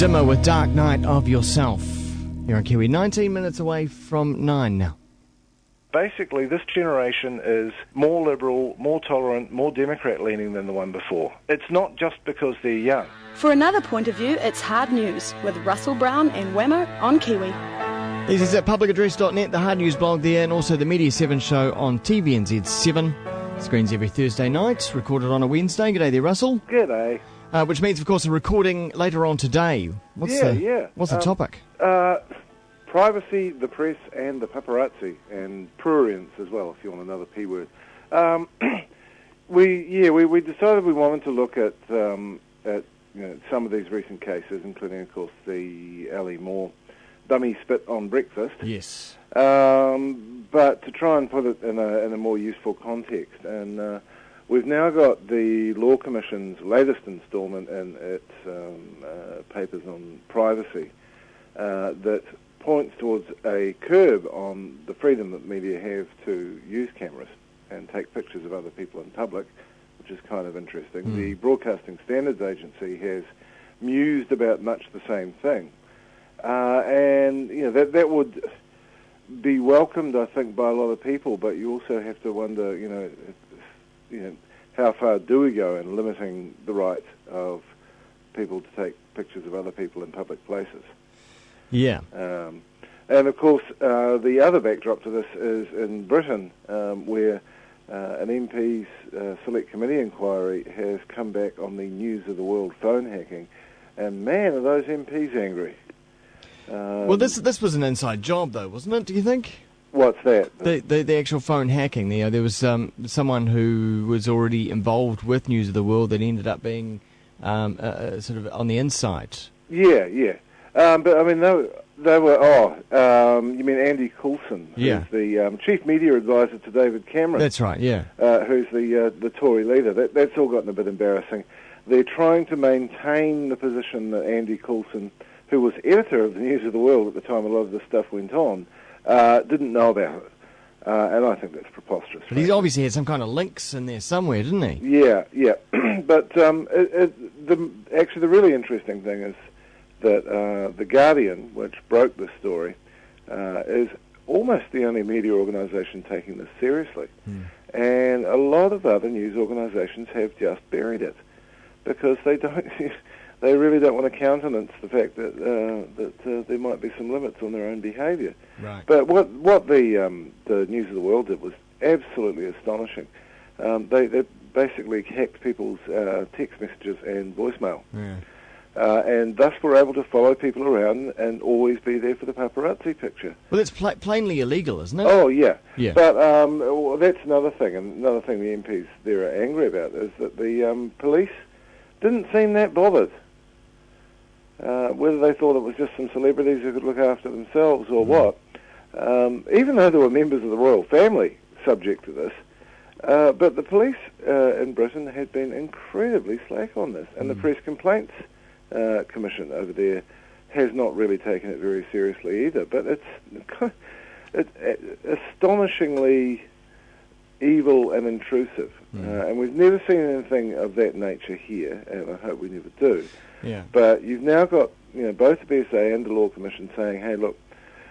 Dimmer with Dark Night of Yourself. You're on Kiwi, 19 minutes away from 9 now. Basically, this generation is more liberal, more tolerant, more Democrat-leaning than the one before. It's not just because they're young. For another point of view, it's Hard News with Russell Brown and Wammo on Kiwi. This is at publicaddress.net, the Hard News blog there, and also the Media 7 show on TVNZ 7. Screens every Thursday night, recorded on a Wednesday. G'day there, Russell. G'day. Which means, of course, a recording later on today. What's the topic? Privacy, the press, and the paparazzi, and prurience as well, if you want another P word. We decided we wanted to look at some of these recent cases, including, of course, the Ali Moore dummy spit on breakfast. Yes. But to try and put it in a more useful context, and we've now got the Law Commission's latest instalment in its papers on privacy that points towards a curb on the freedom that media have to use cameras and take pictures of other people in public, which is kind of interesting. The Broadcasting Standards Agency has mused about much the same thing. And that would be welcomed, I think, by a lot of people, but you also have to wonder, how far do we go in limiting the right of people to take pictures of other people in public places? Yeah. And of course, the other backdrop to this is in Britain, where an MP's Select Committee inquiry has come back on the News of the World phone hacking, and man, are those MPs angry. Well, this was an inside job, though, wasn't it, do you think? What's that? The actual phone hacking. There was someone who was already involved with News of the World that ended up being sort of on the inside. Yeah. But, I mean, they were, you mean Andy Coulson, who's the chief media advisor to David Cameron. That's right, yeah. Who's the Tory leader. That's all gotten a bit embarrassing. They're trying to maintain the position that Andy Coulson, who was editor of the News of the World at the time a lot of this stuff went on, didn't know about it. And I think that's preposterous. But he obviously had some kind of links in there somewhere, didn't he? Yeah. But actually the really interesting thing is that The Guardian, which broke this story, is almost the only media organisation taking this seriously. And a lot of other news organisations have just buried it because they don't... They really don't want to countenance the fact that there might be some limits on their own behaviour. Right. But what the News of the World did was absolutely astonishing. They basically hacked people's text messages and voicemail. Yeah. And thus were able to follow people around and always be there for the paparazzi picture. Well, it's plainly illegal, isn't it? Oh, yeah. Yeah. But that's another thing. And another thing the MPs there are angry about is that the police didn't seem that bothered. Whether they thought it was just some celebrities who could look after themselves or what, even though there were members of the royal family subject to this, but the police in Britain had been incredibly slack on this, and the Press Complaints Commission over there has not really taken it very seriously either. But it's astonishingly evil and intrusive, and we've never seen anything of that nature here, and I hope we never do. Yeah. But you've now got both the BSA and the Law Commission saying, hey, look,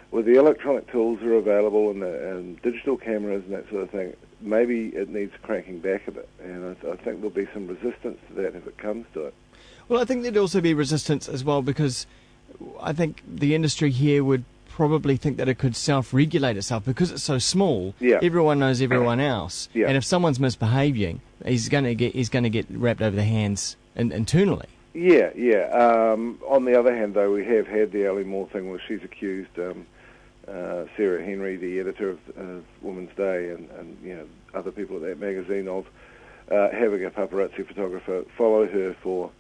with the electronic tools that are available and digital cameras and that sort of thing, maybe it needs cranking back a bit. And I think there'll be some resistance to that if it comes to it. Well, I think there'd also be resistance as well because I think the industry here would probably think that it could self-regulate itself because it's so small. Yeah. Everyone knows everyone else. Yeah. And if someone's misbehaving, he's going to get wrapped over the hands internally. Yeah. On the other hand, though, we have had the Ali Moore thing where she's accused Sarah Henry, the editor of Woman's Day, and other people at that magazine of having a paparazzi photographer follow her for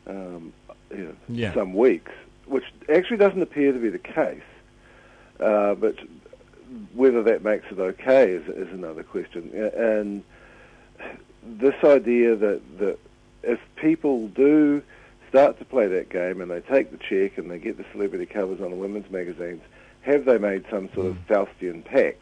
some weeks, which actually doesn't appear to be the case. But whether that makes it okay is another question. And this idea that if people do start to play that game and they take the check and they get the celebrity covers on the women's magazines, have they made some sort of Faustian pact?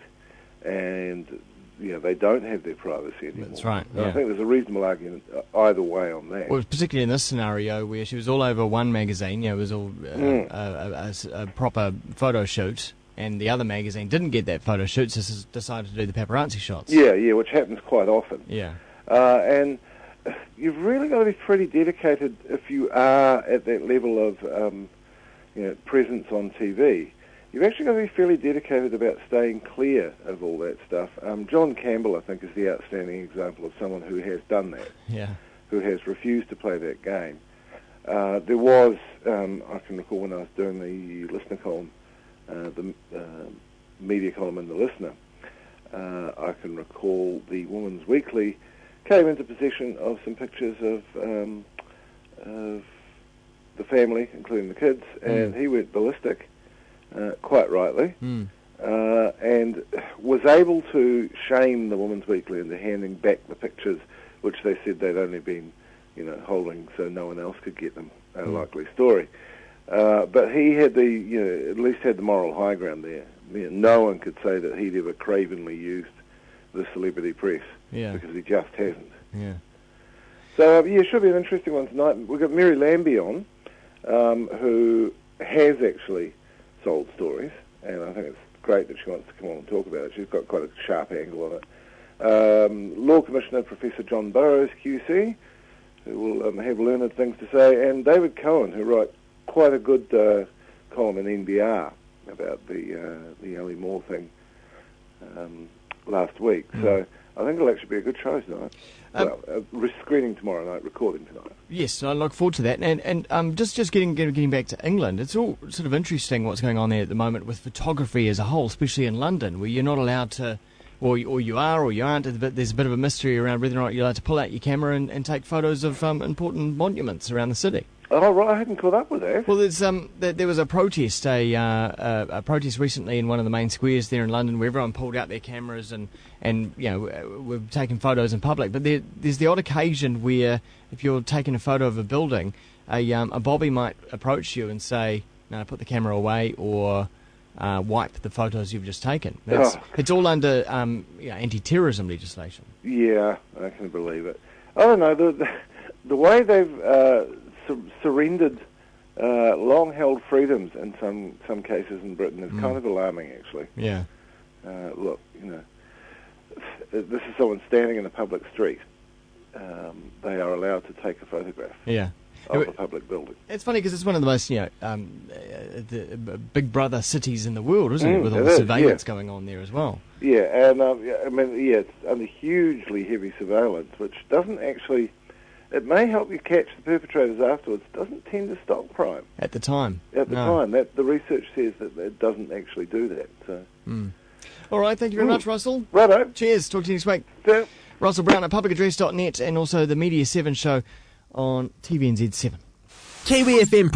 And they don't have their privacy anymore. That's right. And I think there's a reasonable argument either way on that. Well, particularly in this scenario where she was all over one magazine, it was all a proper photo shoot, and the other magazine didn't get that photo shoot, so decided to do the paparazzi shots. Yeah, which happens quite often. Yeah. And you've really got to be pretty dedicated if you are at that level of presence on TV. You've actually got to be fairly dedicated about staying clear of all that stuff. John Campbell, I think, is the outstanding example of someone who has done that, who has refused to play that game. There was, I can recall when I was doing the listener column, the media column in The Listener, I can recall the Woman's Weekly came into possession of some pictures of the family, including the kids, and he went ballistic. Quite rightly, and was able to shame the Women's Weekly into handing back the pictures, which they said they'd only been, holding so no one else could get them. A likely story, but he had at least had the moral high ground there. No one could say that he'd ever cravenly used the celebrity press because he just hasn't. Yeah. So it should be an interesting one tonight. We've got Mary Lambie on, who has actually sold stories, and I think it's great that she wants to come on and talk about it. She's got quite a sharp angle on it. Law Commissioner Professor John Burrows, QC, who will have learned things to say, and David Cohen, who wrote quite a good column in NBR about the Ellie Moore thing last week. So I think it'll actually be a good show tonight. Screening tomorrow night, recording tonight. Yes, I look forward to that. And just getting back to England, it's all sort of interesting what's going on there at the moment with photography as a whole, especially in London, where you're not allowed to, or you are or you aren't, but there's a bit of a mystery around whether or not you're allowed to pull out your camera and take photos of important monuments around the city. Oh, right, I hadn't caught up with that. Well, there was a protest, a protest recently in one of the main squares there in London where everyone pulled out their cameras and were taking photos in public. But there's the odd occasion where if you're taking a photo of a building, a bobby might approach you and say, "No, put the camera away," or wipe the photos you've just taken. It's all under anti-terrorism legislation. Yeah, I can believe it. I don't know, the way they've surrendered long-held freedoms in some cases in Britain is kind of alarming, actually. Yeah. Look, this is someone standing in a public street. They are allowed to take a photograph. Yeah. Of a public building. It's funny because it's one of the most, the big brother cities in the world, isn't it? With all the surveillance going on there as well. Yeah, and it's under hugely heavy surveillance, which doesn't actually. It may help you catch the perpetrators afterwards. Doesn't tend to stop crime at the time. The research says that it doesn't actually do that. So. All right, thank you very much, Russell. Righto. Cheers. Talk to you next week. Yeah. Russell Brown at publicaddress.net and also the Media 7 show on TVNZ 7. Kiwi FM